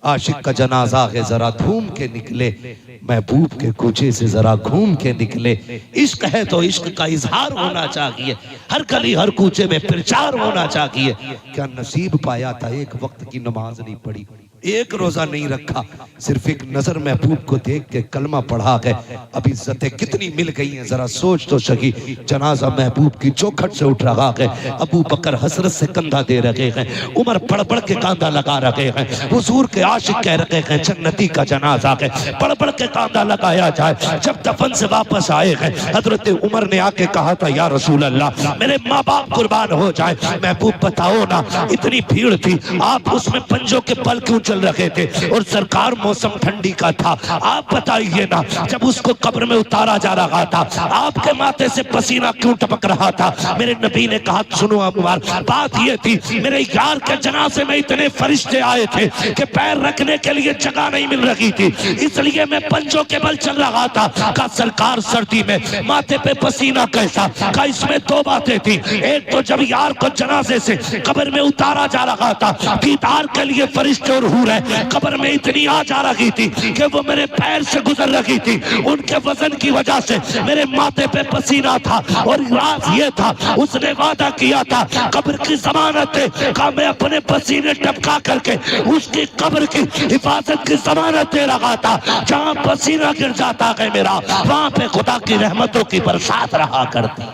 आशिक का जनाजा है जरा घूम के निकले, महबूब के कूचे से जरा घूम के निकले। इश्क है तो इश्क का इजहार होना चाहिए, हर गली हर कूचे में प्रचार होना चाहिए। क्या नसीब पाया था, एक वक्त की नमाज नहीं पढ़ी, एक रोजा नहीं रखा, सिर्फ एक नजर महबूब को देख के कलमा पढ़ा गए। अब इज्जतें कितनी मिल गई हैं जरा सोच तो सही। जनाजा महबूब की चौखट से उठ रहा है, अबू बकर हसरत से कंधा दे रहे हैं, उमर पढ़ पढ़ के कांधा लगा रहे हैं। हुजूर के आशिक कह रहे हैं जन्नती का जनाजा है, पढ़ पढ़ के कांधा लगाया जाए। जब दफन से वापस आए हैं, हजरत उमर ने आके कहा था या रसूल अल्लाह मेरे माँ बाप कुर्बान हो जाए। महबूब बताओ ना, इतनी भीड़ थी, आप उसमें पंजों के पल क्यों चल रहे थे और सरकार मौसम ठंडी का था, आप बताइए ना, जब उसको कब्र में उतारा जा रहा था आपके माथे से पसीना क्यों टपक रहा था? मेरे नबी ने कहा सुनो अबूबार, बात ये थी मेरे यार के जनाजे में इतने फरिश्ते आए थे कि पैर रखने के लिए जगह नहीं मिल रही थी, इसलिए मैं पंजों के बल चल रहा था। का सरकार सर्दी में माथे पे पसीना कैसा? का इसमें दो बातें थी, एक तो जब यार को जनाजे से कब्र में उतारा जा रहा था, दीदार के लिए फरिश्ते और हूर कब्र में इतनी आ जा रही थी कि वो मेरे पैर से गुजर रही थी, उनके वजन की वजह से मेरे माथे पे पसीना था। और राज ये था उसने वादा किया था कब्र की जमानत है का मैं अपने पसीने टपका करके उसकी कब्र की हिफाजत की जमानत दे रहा था। जहां पसीना गिर जाता है मेरा, वहां पे खुदा की रहमतों की बरसात रहा करती।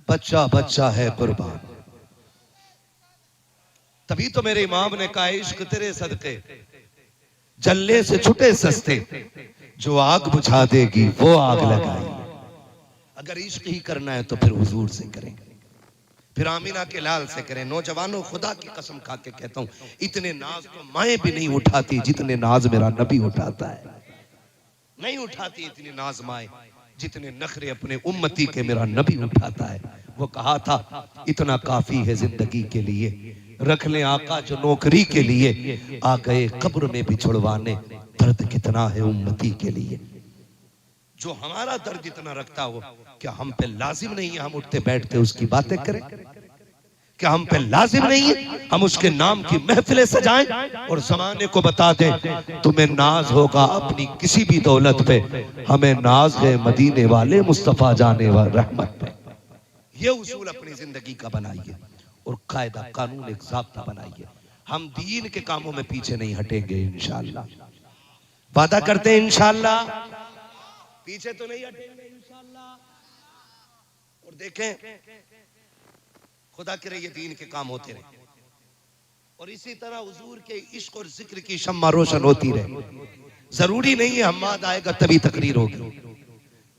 बच्चा बच्चा है कुर्बान। तभी तो मेरे इमाम ने कहा इश्क तेरे सदके जल्ले से छुटे सस्ते, जो आग बुझा देगी वो आग लगाई। अगर इश्क ही करना है तो फिर हुजूर से करें, फिर आमीना के लाल से करें। नौजवानों खुदा की कसम खा के कहता हूं इतने नाज तो माएं भी नहीं उठाती जितने नाज मेरा नबी उठाता है। नहीं उठाती इतनी नाज माएं जितने नखरे अपने उम्मती के मेरा नबी उठाता है। वो कहा था इतना काफी है जिंदगी के लिए, रख ले आका जो नौकरी के लिए, आ गए कब्र में भी छुड़वाने, दर्द कितना है उम्मती के लिए। जो हमारा दर्द इतना रखता हो, क्या हम पे लाजिम नहीं है हम उठते बैठते उसकी बातें करें? क्या हम पे लाजिम नहीं है हम उसके नाम की महफिलें सजाएं और जमाने को बता दें तुम्हें नाज होगा अपनी किसी भी दौलत पे, हमें नाज है मदीने वाले मुस्तफा जाने वाले रहमत पे। ये उसूल अपनी जिंदगी का बनाइए और कायदा कानून एक ज़ाब्ता बनाइए। हम दीन के कामों में पीछे नहीं हटेंगे इंशाअल्लाह, वादा करते हैं इंशाअल्लाह, पीछे तो नहीं हटेंगे इंशाअल्लाह। और देखें खुदा करे ये दीन के काम होते रहे और इसी तरह हुजूर के इश्क और जिक्र की शम्मा रोशन होती रहे। जरूरी नहीं है हम्माद आएगा तभी तकरीर होगी,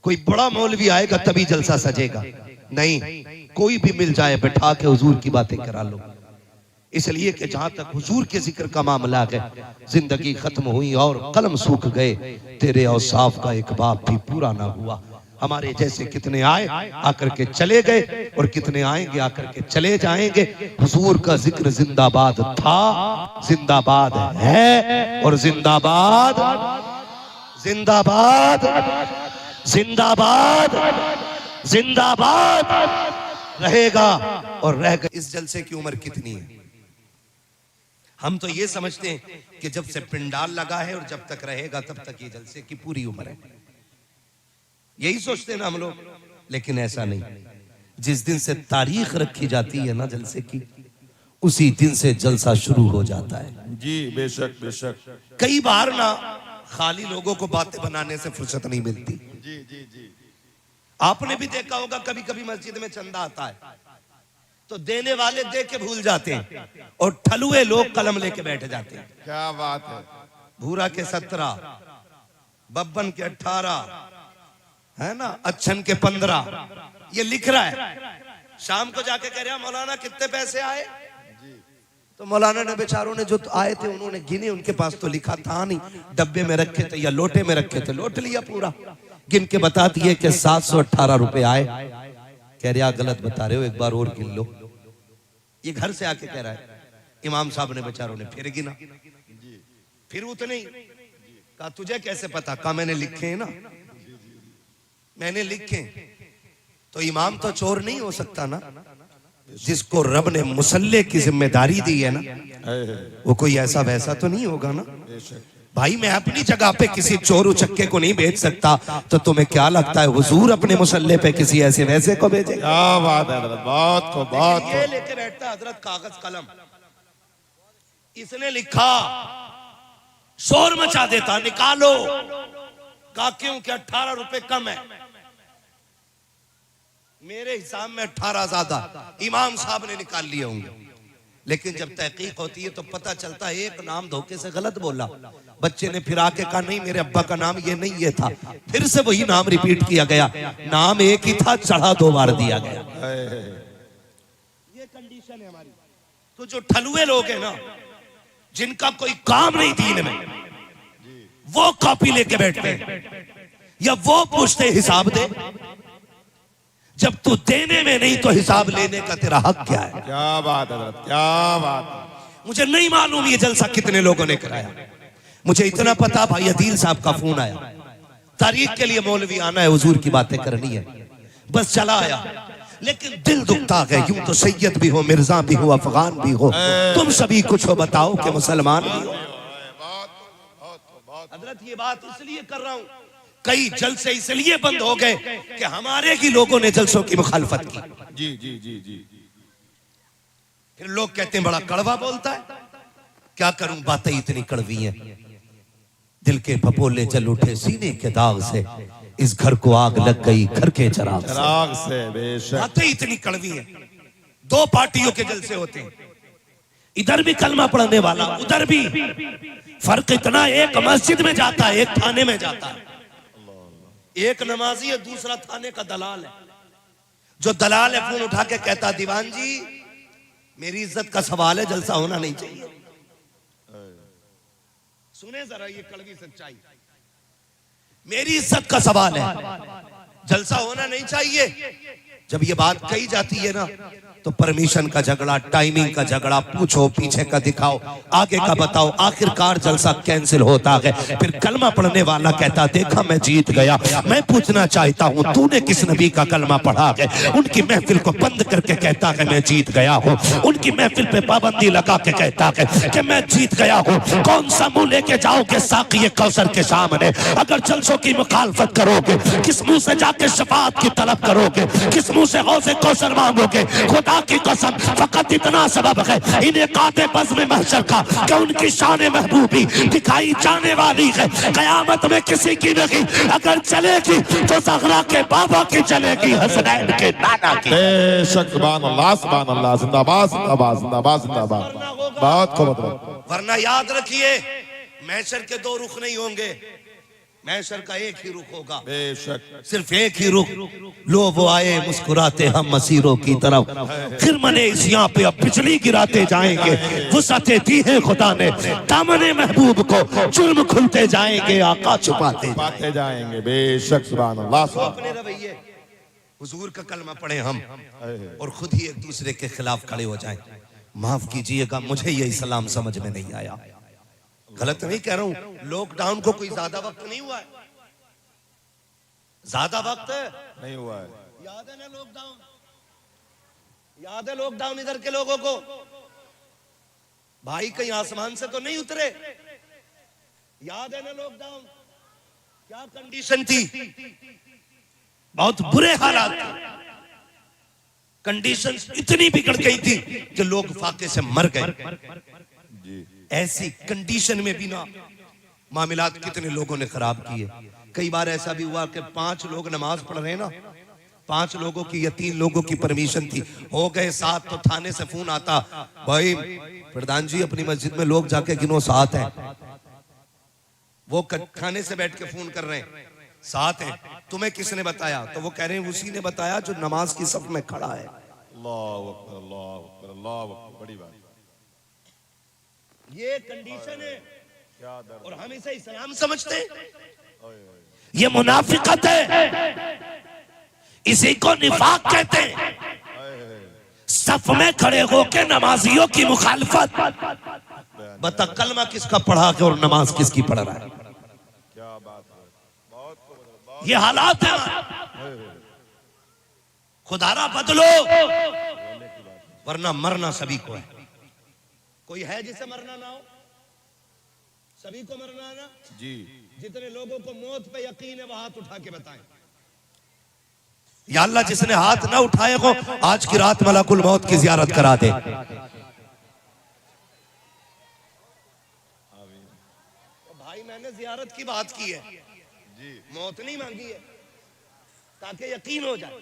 कोई बड़ा मौलवी आएगा तभी जलसा सजेगा, नहीं, कोई भी मिल जाए बैठा के हुजूर की बातें करा लो। इसलिए कि जहां तक हुजूर के जिक्र का मामला है, जिंदगी खत्म हुई और कलम सूख गए, तेरे औसाफ का एक बाप भी पूरा ना हुआ। हमारे जैसे कितने आए आकर के चले गए और कितने आएंगे आकर के चले जाएंगे। हुजूर का जिक्र जिंदाबाद था, जिंदाबाद है और जिंदाबाद जिंदाबाद जिंदाबाद जिंदाबाद रहेगा और रहेगा। इस जलसे की उम्र कितनी है? हम तो ये समझते हैं कि जब से पिंडाल लगा है और जब तक रहेगा तब तक ये जलसे की पूरी उम्र है, यही सोचते हैं ना हम लोग, लेकिन ऐसा नहीं। जिस दिन से तारीख रखी जाती है ना जलसे की, उसी दिन से जलसा शुरू हो जाता है। जी बेशक बेशक। कई बार ना खाली लोगों को बातें बनाने से फुर्सत नहीं मिलती। जी जी जी। आपने भी देखा होगा कभी कभी मस्जिद में चंदा आता है तो देने वाले दे के भूल जाते हैं और ठलुए लोग कलम लेके बैठ जाते हैं। क्या बात है। भूरा के 17, बब्बन के 18, है ना, अच्छन के 15, ये लिख रहा है। शाम को जाके कह रहा मौलाना कितने पैसे आए, तो मौलाना ने बेचारों ने जो आए थे उन्होंने गिने, उनके पास तो लिखा था नहीं, डब्बे में रखे थे या लोटे में रखे थे, लोट लिया पूरा, गिन के बता दिए कि 718 रुपए आए। कह रहे गलत बता रहे हो, एक बार और गिन लो। ये घर से आके कह रहा है। इमाम साहब ने बेचारों ने फिर गिना, फिर उतने ही। कहा तुझे कैसे पता? कहा मैंने लिखे हैं ना, मैंने लिखे। तो इमाम तो चोर नहीं हो सकता ना, जिसको रब ने मुसल्ले की जिम्मेदारी दी है ना, वो कोई ऐसा वैसा तो नहीं होगा ना। भाई मैं अपनी जगह पे किसी चोर उचक्के को नहीं भेज सकता, तो तुम्हें क्या लगता है हुजूर अपने मुसल्ले पे किसी ऐसे वैसे को भेजेगा? क्या बात है हजरत, बहुत को बहुत। ये लेके बैठता हजरत कागज कलम, इसने लिखा, शोर मचा देता, निकालो। कहा क्यों? कि 18 रुपए कम है। मेरे हिसाब में 18 ज्यादा, इमाम साहब ने निकाल लिए होंगे। लेकिन जब तहकीक होती है तो पता चलता है एक नाम धोखे से गलत बोला। बच्चे ने फिर आके कहा नहीं मेरे अब्बा का नाम ये नहीं, ये था। फिर से वही नाम रिपीट किया गया, नाम एक ही था, चढ़ा 2 बार दिया गया। ये कंडीशन है हमारी। तो जो ठलुए लोग हैं ना, जिनका कोई काम नहीं दीन में, वो कॉपी लेके बैठते हैं या वो पूछते हिसाब दे। जब तू देने में नहीं तो हिसाब लेने का तेरा हक क्या है? क्या बात है हजरत, क्या बात। मुझे नहीं मालूम ये जलसा कितने लोगों ने कराया। मुझे इतना पता भाई अदील साहब का फोन आया, तारीख के लिए मौलवी आना है, हुजूर की बातें करनी है, बस चला आया। लेकिन दिल दुखता है, यूं तो सैयद भी हो, मिर्जा भी हो, अफगान भी हो, तुम सभी कुछ हो, बताओ कि मुसलमान भी हो। हजरत ये बात इसलिए कर रहा हूं, कई जलसे इसलिए बंद हो गए कि हमारे ही लोगों ने जलसों की मुखालफत की। जी जी जी जी। फिर लोग कहते हैं बड़ा कड़वा बोलता है। क्या करूं, बातें इतनी कड़वी हैं, दिल के फपोले जल उठे सीने के दाग से, इस घर को आग लग गई घर के चराग से। बेशक बातें इतनी कड़वी हैं। 2 पार्टियों के जलसे होते हैं, इधर भी कलमा पढ़ने वाला, उधर भी। फर्क इतना, एक मस्जिद में जाता है, एक थाने में जाता है। एक नमाजी है, दूसरा थाने का दलाल है। जो दलाल है फोन उठा के कहता दीवान जी मेरी इज्जत का सवाल है, जलसा होना नहीं चाहिए। सुने जरा ये कड़वी सच्चाई, मेरी इज्जत का सवाल है, जलसा होना नहीं चाहिए। जब ये बात कही जाती है ना, तो परमिशन का झगड़ा, टाइमिंग का झगड़ा, पूछो पीछे का दिखाओ, आगे का बताओ, आखिरकार जलसा कैंसिल होता है। फिर कलमा पढ़ने वाला कहता देखा मैं जीत गया। मैं पूछना चाहता हूँ तूने किस नबी का कलमा पढ़ा है? उनकी महफिल को बंद करके कहता है मैं जीत गया हूँ। उनकी महफिल पे पाबंदी लगा के कहता है कि मैं जीत गया हूँ। कौन सा मुंह लेके जाओगे साक़ी कौसर के सामने? अगर जलसों की मुखालफत करोगे, किस मुंह से जाके शफाअत की तलब करोगे? किस मुंह से गौसे कौसर मांगोगे? खुदा की कसम फकत इतना सबब है इन्हें काते बज़्म महशर का कि उनकी शान महबूबी दिखाई जाने वाली है। कयामत में किसी की नहीं, अगर चलेगी तो ज़हरा के बाबा की चलेगी, हसनैन के नाना की। बेशक सुभान अल्लाह, जिंदाबाद जिंदाबाद जिंदाबाद जिंदाबाद। बहुत खूब। वरना याद रखिए महशर के 2 रुख नहीं होंगे, महशर का एक ही रुख होगा। बेशक सिर्फ एक ही रुख। लो वो आए मुस्कुराते हम मसीरों की तरफ, फिर मने इस यहाँ पे अब बिजली गिराते जाएंगे। वुसअतें दी है खुदा ने दामने महबूब को, जुर्म खुलते जाएंगे आका छुपाते जाएंगे। बेशक सुभान अल्लाह। अपने रवैये हुजूर का कलमा पढ़े हम और खुद ही एक दूसरे के खिलाफ खड़े हो जाएं। माफ कीजिएगा मुझे ये इस्लाम समझ में नहीं आया। गलत नहीं कह रहा हूं, लॉकडाउन को कोई ज्यादा वक्त नहीं हुआ है, ज्यादा वक्त नहीं हुआ है। याद है ना लॉकडाउन? याद है लॉकडाउन इधर के लोगों को? भाई कहीं आसमान से तो नहीं उतरे। याद है ना लॉकडाउन? क्या कंडीशन थी, बहुत बुरे हालात थे। कंडीशंस इतनी बिगड़ गई थी कि लोग फाके से मर गए। ऐसी कंडीशन में भी ना मामलात कितने लोगों ने खराब किए। कई बार ऐसा भी हुआ कि 5 लोग नमाज पढ़ रहे हैं ना, 5 लोगों की या 3 लोगों की परमिशन थी, हो गए 7 तो थाने से फोन आता, भाई प्रधान जी अपनी मस्जिद में लोग जाके गिनो 7 हैं। वो थाने से बैठ के फोन कर रहे हैं 7 हैं, तुम्हें किसने बताया? तो वो कह रहे हैं उसी ने बताया जो नमाज की सफ में खड़ा है। अल्लाह अकबर, अल्लाह अकबर, अल्लाह अकबर, बड़ी बात। ये कंडीशन है और हम इसे इस्लाम समझते हैं। ये मुनाफिकत है, इसी को निफाक कहते हैं। सफ में खड़े होकर नमाजियों की मुखालफत। बता कलमा किसका पढ़ा के और नमाज किसकी पढ़ रहा है? क्या बात है, ये हालात है। खुदारा बदलो वरना मरना सभी को है। कोई है जिसे मरना ना हो? सभी को मरना है ना जी। जितने लोगों को मौत पे यकीन है वो हाथ उठा के बताएं। या अल्लाह जिसने हाथ ना उठाए हो आज की रात मलाकुल मौत की जियारत करा दे। तो भाई मैंने जियारत की बात की है जी, मौत नहीं मांगी है ताकि यकीन हो जाए।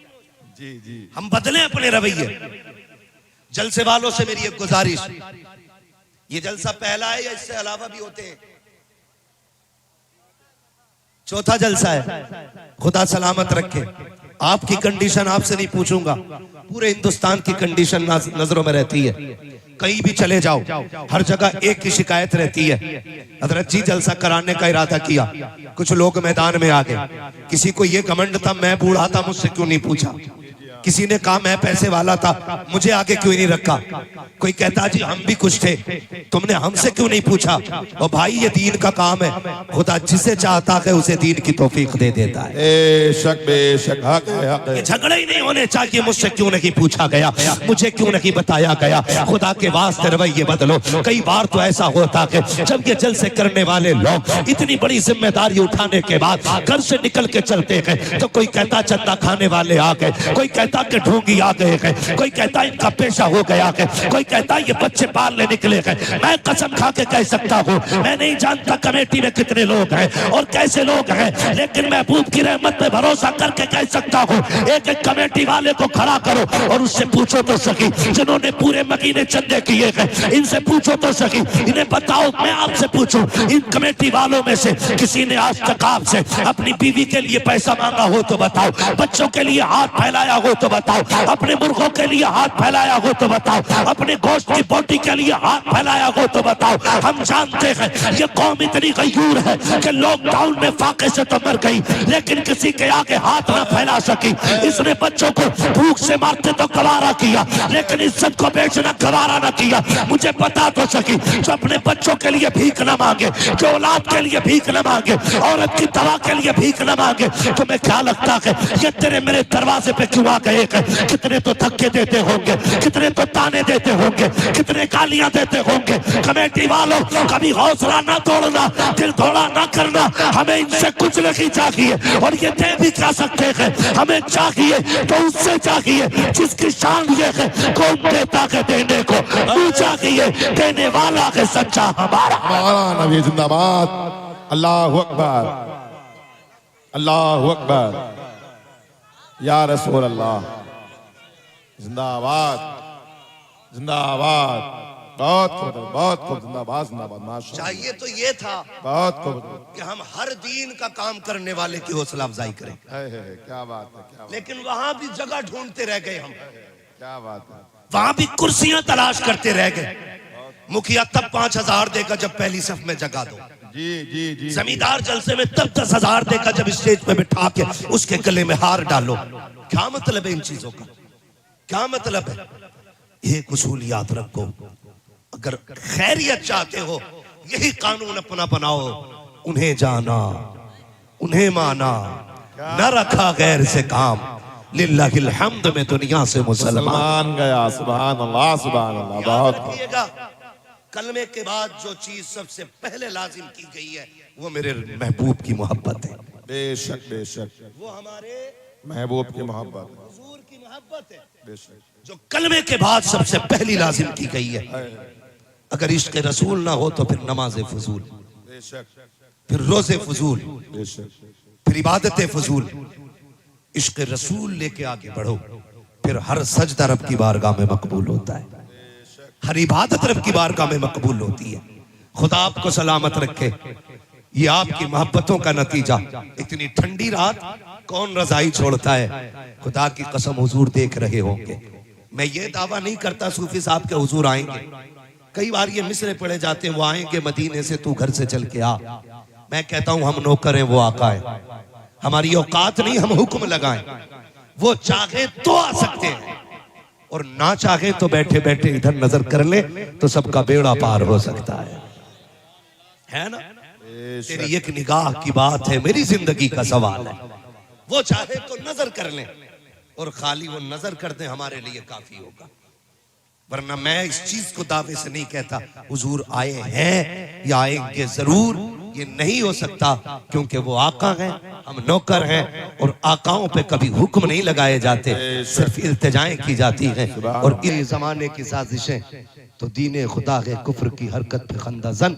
जी जी। हम बदलें अपने रवैये। जलसे वालों से मेरी एक गुजारिश, ये जलसा पहला है या इससे अलावा भी होते हैं? चौथा जलसा है। खुदा सलामत रखे। आपकी कंडीशन आपसे नहीं पूछूंगा, पूरे हिंदुस्तान की कंडीशन नजरों में रहती है। कहीं भी चले जाओ हर जगह एक की शिकायत रहती है, हजरत जी जलसा कराने का इरादा किया, कुछ लोग मैदान में आ गए। किसी को ये घमंड था मैं बूढ़ा था मुझसे क्यों नहीं पूछा, किसी ने कहा मैं पैसे वाला था मुझे आगे क्यों नहीं रखा, कोई कहता जी हम भी कुछ थे तुमने हमसे क्यों नहीं पूछा। और भाई ये दीन का काम है, खुदा जिसे चाहता है उसे दीन की तौफीक दे देता है। बेशक हक है, हक है। ये झगड़े ही नहीं होने चाहिए मुझसे क्यों नहीं पूछा गया, मुझे क्यों नहीं बताया गया। खुदा के वास्ते रवैये बदलो। कई बार तो ऐसा होता है जब ये जलसे करने वाले लोग इतनी बड़ी जिम्मेदारी उठाने के बाद घर से निकल के चलते हैं तो कोई कहता चंदा खाने वाले आ गए, कोई कहता के ढोंगी आ गए हैं, कोई कहता इनका पेशा हो गया है, कोई कहता ये बच्चे पालने निकले हैं। मैं कसम खा के कह सकता हूँ मैं नहीं जानता कमेटी में कितने लोग हैं और कैसे लोग हैं, लेकिन महबूब की रहमत पे भरोसा करके कह सकता हूँ एक एक कमेटी वाले को खड़ा करो और उससे पूछो तो सही जिन्होंने पूरे महीने चंदे किए हैं, इनसे पूछो तो सही, इन्हें बताओ। मैं आपसे पूछूं इन कमेटी वालों में से किसी ने आज तक आपसे अपनी बीवी के लिए पैसा मांगा हो तो बताओ, बच्चों के लिए हाथ फैलाया हो तो बताओ, अपने मुर्गों के लिए हाथ फैलाया हो तो बताओ, अपने गोश्त की बोटी के लिए हाथ फैलाया हो तो बताओ। हम जानते हैं ये कौम इतनी गयूर है कि लॉकडाउन में फाके से तो मर गई लेकिन किसी के आगे हाथ ना फैला सकी। इसने बच्चों को भूख से मारते तो गवारा किया लेकिन इज्जत को बेचना गवारा ना किया। मुझे बता तो सकी जो अपने बच्चों के लिए भीख न मांगे, जो औलाद के लिए भीख न मांगे, औरत की दवा के लिए भीख न मांगे, तुम्हें क्या लगता है ये तेरे मेरे दरवाजे पे क्यों आ गए? कितने तो धक्के देते होंगे, कितने तो ताने देते होंगे, कितने गालियां देते होंगे। कमेटी वालों कभी हौसला ना तोड़ना, दिल थोड़ा ना करना, हमें इनसे कुछ नहीं चाहिए और ये दे भी क्या सकते हैं। हमें चाहिए तो उससे चाहिए जिसकी शान ये है कौन देता है देने को, तू चाहिए देने वाला है सच्चा हमारा। हमारा नबी जिंदाबाद। अल्लाह अकबर, अल्लाह अकबर, या रसूल अल्लाह जिंदाबाद, जिंदाबाद। बहुत खूब जिंदाबाद, जिंदाबाद। माशाअल्लाह। चाहिए तो ये था बहुत खूब कि हम हर दीन का काम करने वाले की हौसला अफजाई करें, क्या बात है, क्या बात, लेकिन वहां भी जगह ढूंढते रह गए हम, क्या बात है। वहां भी कुर्सियां तलाश करते रह गए। मुखिया तब 5000 देगा जब पहली सफ में जगह दो, जी जी जी। जमींदार जलसे में तब 10,000 देगा जब स्टेज पे बिठा के उसके गले में हार डालो। क्या मतलब है इन चीजों का, क्या मतलब है? एक उसूल याद रखो, अगर खैरियत चाहते हो यही कानून अपना बनाओ, उन्हें जाना उन्हें माना, न रखा गैर से काम, लिल्लाहिल हम्द में दुनिया से मुसलमान गया। सुभान अल्लाह, सुभान अल्लाह। बहुत रखिएगा कलमे के बाद जो चीज सबसे पहले लाजिम की गई है वो मेरे महबूब की मोहब्बत है। बेशक बेशक, वो हमारे महबूब की मोहब्बत। हुजूर की बेशक जो कलमे के बाद सबसे पहली लाजिम की गई है। अगर इश्क रसूल ना हो तो फिर नमाज फजूल, बेशक फिर रोजे फजूल, बेशक फिर इबादत फजूल। इश्क रसूल लेके आगे बढ़ो, फिर हर सजदा रब की बारगाह में मकबूल होता है, हर इबादत रब की बारगाह में मकबूल होती है। खुदा आपको सलामत रखे। ये आपकी मोहब्बतों का नतीजा। इतनी ठंडी रात कौन रजाई छोड़ता है? खुदा की कसम हुजूर देख रहे होंगे। मैं ये दावा नहीं करता सूफी साहब के हुजूर आएंगे। कई बार ये मिसरे पड़े जाते हैं, वो आएंगे मदीने से, तू घर से चल के आ। मैं कहता हूं हम नौकर हैं, वो आका है। हमारी औकात नहीं हम हुक्म लगाएं। वो चाहे तो आ सकते हैं और ना चाहे तो बैठे बैठे इधर नजर कर ले तो सबका बेड़ा पार हो सकता है ना? तेरी एक निगाह की बात है, मेरी जिंदगी का सवाल है। वो चाहे तो नजर कर ले और खाली वो नजर कर दे हमारे लिए काफी होगा। वरना मैं इस चीज को दावे से नहीं कहता हुजूर आए हैं या आएंगे जरूर, ये नहीं हो सकता, क्योंकि वो आका हैं, हम नौकर हैं और आकाओं पे कभी हुक्म नहीं लगाए जाते, सिर्फ इल्तिजाएं की जाती हैं। और इस जमाने की साजिशें तो दीने खुदा के कुफ्र की हरकत पे खंदाजन,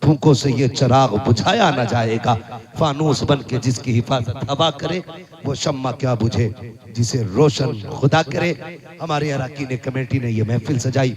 फूंकों से ये चिराग बुझाया न जाएगा। फानूस बन के जिसकी हिफाजत हवा करे, वो शम्मा क्या बुझे जिसे रोशन खुदा करे। हमारे अराकीन कमेटी ने ये महफिल सजाई।